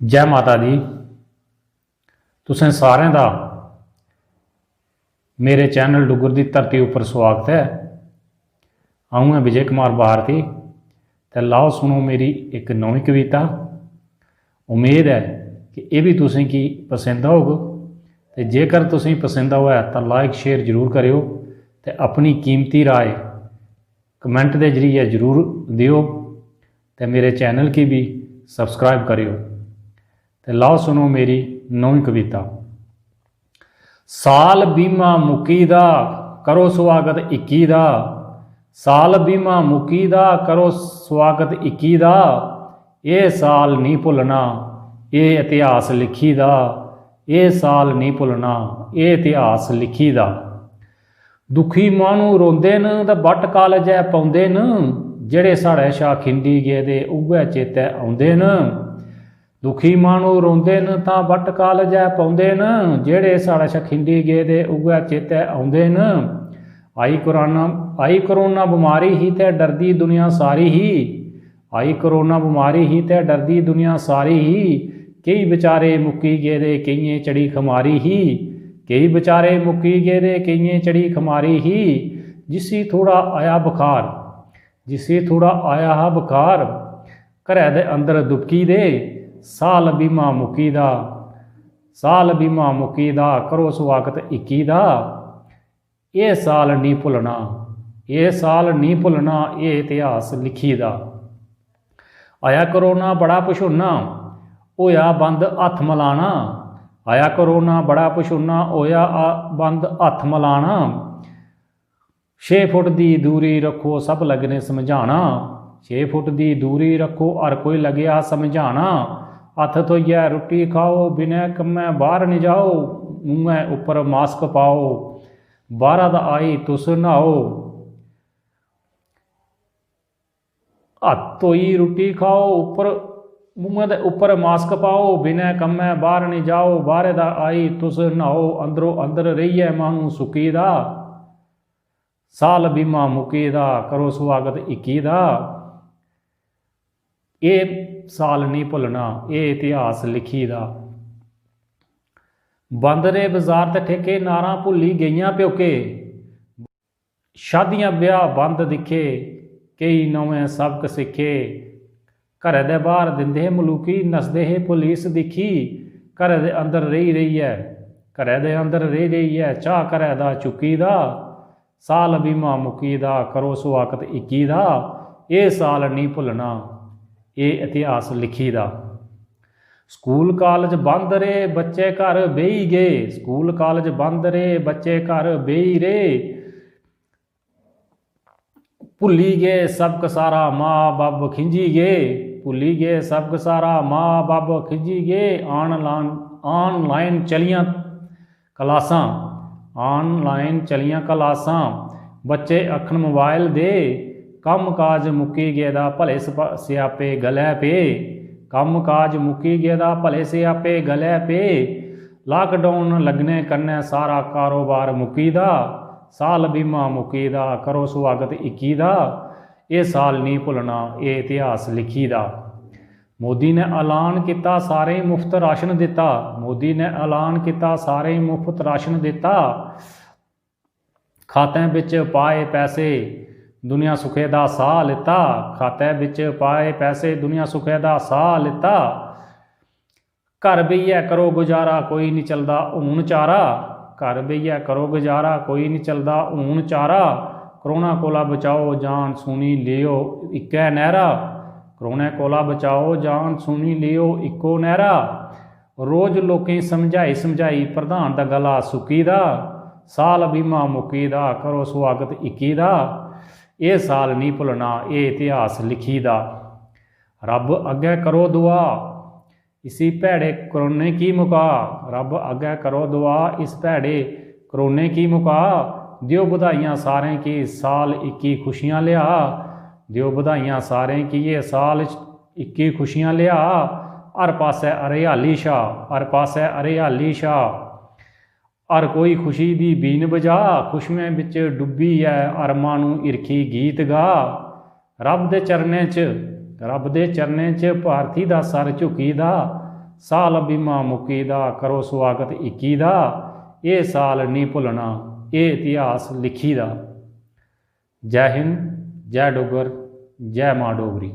जय माता दी। तुसें सारें दा मेरे चैनल डुग्गर दी धरती उपर स्वागत है। अऊँ है विजय कुमार भारती ते लाओ सुनो मेरी एक नवीं कविता। उम्मीद है कि ये भी तुसें की पसंद होग ते जेकर तुसें पसंद होवे तो लाइक शेयर जरूर करियो ते अपनी कीमती राय कमेंट के जरिए जरूर दियो ते मेरे चैनल की भी सबसक्राइब करियो। ते लाओ सुनो मेरी नवीं कविता। साल बीमा मुकी दा करो स्वागत 21 दा। साल बीमा मुकी दा करो स्वागत 21 दा। ये साल नहीं भुलना ये इतिहास लिखी दा। ये साल नहीं भुलना ये इतिहास लिखी दा। दुखी मानू रोंदे न ते बट कालजै पौंदे न। जेड़े साढ़े शा खिंडी गेदे उ'ऐ चेतै औंदे न। दुखी मानू रोंदे न तां बट कालजै पौंदे न। जेड़े साढ़े शा खिंडी गेदे उ'ऐ चेतै औंदे न। आई करोना बमारी ही ते डरदी दुनिया सारी ही। आई करोना बमारी ही ते डरदी दुनिया सारी ही। केई बेचारे मुक्की गेदे केइयें चढ़ी खमारी ही। केई बेचारे मुक्की गेदे केइयें चढ़ी खमारी ही। जिसी थोड़ा आया बुखार जिसी थोड़ा आया हा बुखार घरै दे अंदर दुबकी दे। साल बीमा मुकी दा साल बीमा मुकी दा करो स्वागत 21 दा। ये साल नहीं भुलना ये साल नहीं भुलना ये इतिहास लिखी दा। आया करोना बड़ा पछोना होया बंद हत्थ मलाना। आया करोना बड़ा पछोना होया बंद हत्थ मलाना। 6 फुट की दूरी रखो सब लगने समझाना। 6 फुट की दूरी रखो हर कोई लग्या समझाना। हत्थ धोइयै रुट्टी खाओ बिना कम्मै बाहर नहीं जाओ। मूँहें उपर मास्क पाओ बाहरा दा आई तुस नहाओ। हत्थ धोई रुट्टी खाओ उपर मूँह दे उपर मास्क पाओ बिना कम्मै बाहर नहीं जाओ। बाहरे दा आई तुस नहाओ अंदरों अंदर रहिए मानू सुकी दा। साल बीमा मुकी दा करो स्वागत 21 दा। ये साल नहीं भुलना ये इतिहास लिखी दा। बंद रे बाजार ते ठेके नारां भुली गईयां प्योके। शादियां ब्याह बंद दिखे कई नवें सबक सिखे। घरै दे बाहर दिंदे मलूकी नसदे हे पुलिस दिखी। घरै दे अंदर रही है घरै दे अंदर रही है चाह घरै दा चुकी दा। साल बीमा मुकी दा करो स्वागत 21 दा। ये साल नहीं भुलना ये इतिहास लिखी दा। स्कूल कॉलेज बंद रे बच्चे घर बेही गए। स्कूल कॉलेज बंद रे बच्चे घर बेही रे। भुली गए सबक सारा माँ बब्ब खिंजी गए। भुली गए सबक सारा माँ बब्ब खिंजी गए। ऑनलाइन चलियां क्लासां ऑनलाइन चलियां क्लासां। बच्चे अखन मोबाइल दे कम काज मुक्की गेदा भले स्यापे गलै पे। कम काज मुक्की गेदा भले स्यापे गलै पे। लॉकडाउन लगने कन्नै सारा कारोबार मुक्की दा। साल बीमा मुक्की दा करो स्वागत 21 दा। ये साल नहीं भुलना ये इतिहास लिखी दा। मोदी ने ऐलान किया सारे मुफ्त राशन दिता। मोदी ने ऐलान किया सारे मुफ्त राशन दिता। खात्यां विच पाए पैसे दुनिया सुखे दा साह लिता। खात्यां विच पाए पैसे दुनिया सुखे दा साह लिता। घर बेहियै करो गुजारा कोई नहीं चलदा हूण चारा। घर बेहियै करो गुजारा कोई नहीं चलदा हूण चारा। करोना कोला बचाओ जान सुनी लियो इक्कै नैहरा। करोना कोला बचाओ जान सुनी लियो इक्को नैहरा। रोज़ लोकें समझाई प्रधान दा गला सुकी दा। साल बीमा मुकी दा करो स्वागत 21 दा। ये साल नहीं भुलना ये इतिहास लिखी दा। रब अग्गै करो दुआ इसी भैड़े करोने की मुका। रब अग्गै करो दुआ इस भैड़े करोने की मुका। दियो बधाइयाँ सारें की साल 21 खुशियाँ लिया। दियो बधाइयाँ सारें की ये साल 21 खुशियाँ लिया। हर पासै हरियाली छा हर पासै हरियाली छा। हर कोई खुशी दी बीन बजा। खुशियां बिच डुब्बी है हर मानू इरखी गीत गा। रब दे चरणें च भारती दा सर झुकी दा। साल बीमा मुक्की दा, करो स्वागत 21 दा, ये साल नहीं भुलना, ये इतिहास लिखी दा। जय हिंद, जय डुग्गर, जय मां डोगरी।